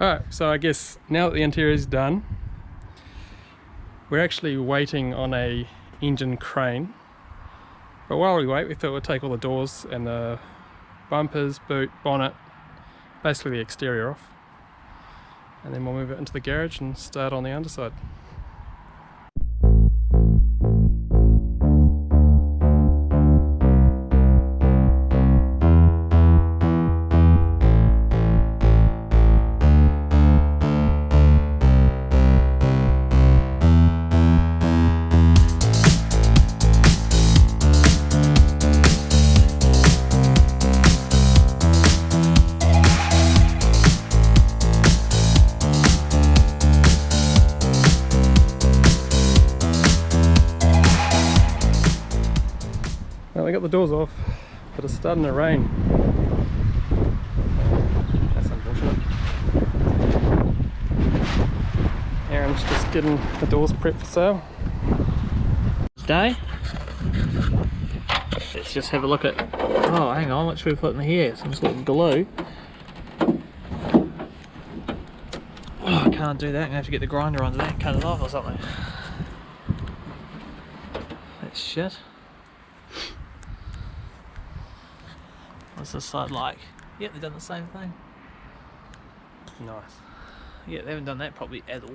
Alright, so I guess now that the interior is done, we're actually waiting on a engine crane. But while we wait, we thought we'd take all the doors and the bumpers, boot, bonnet, basically the exterior off. And then we'll move it into the garage and start on the underside. Well, we got the doors off, but it's starting to rain. That's unfortunate. Aaron's just getting the doors prepped for sale. Today, let's just have a look at. Oh, hang on, what should we put in here? Some sort of glue. Oh, I can't do that. I'm gonna have to get the grinder onto that and cut it off or something. That's shit. What's this side like? Yep, they've done the same thing. Nice. Yeah, they haven't done that properly at all.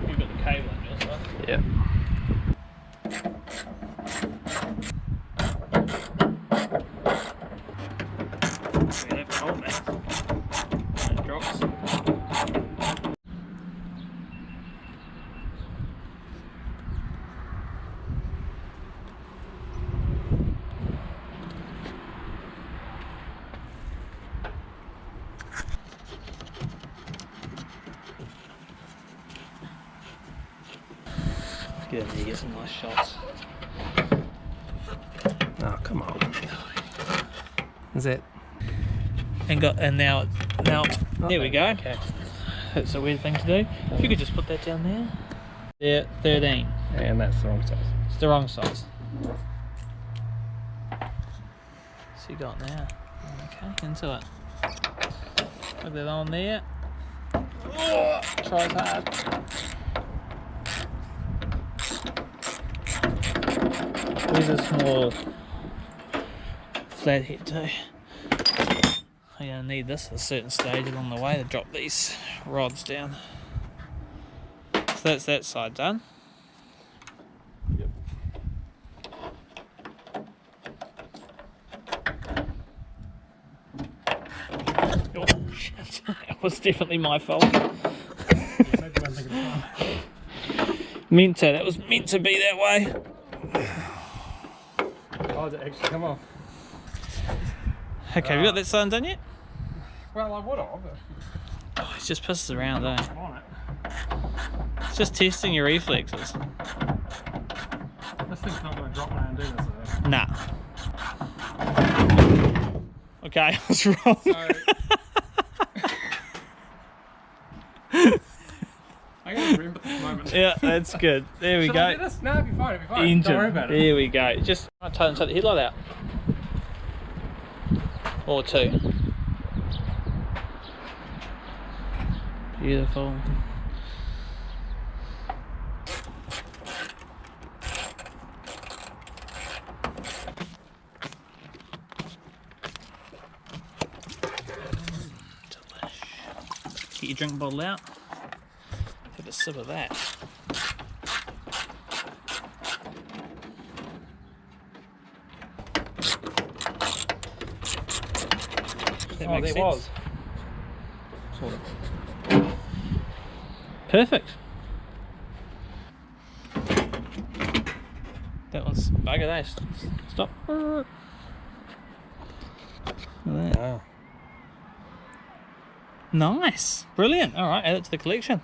You've got the cable on your side. Yeah. Get in there, get some nice shots. Oh, come on. Is that? And now there we go. Okay. That's a weird thing to do. If you could just put that down there. There, 13. And that's the wrong size. It's the wrong size. So you got now. Okay, into it. Put that on there. Oh, try as hard. There's a small flathead too. I'm going to need this at a certain stage along the way to drop these rods down. So that's that side done. Yep. Oh shit, that was definitely my fault. That was meant to be that way. Oh, did it actually come off? Okay, have you got that side done yet? Well, I would have. Oh, it just pisses around, eh? On it. It's just testing your reflexes. This thing's not going to drop when I undo this, is it? Nah. Okay, I was wrong. I gotta remember this moment. Yeah, that's good. There we Should go. I do this? No, it'll be fine. It'll be fine. Engine. Don't worry about it. There we go. Just take the headlight out. Or two. Beautiful. Delish. Get your drink bottle out. Have a sip of that. That makes sense. Was. Sort of. Perfect. That one's bugger there. Stop. Look at that. Oh. Nice. Brilliant. Alright, add it to the collection.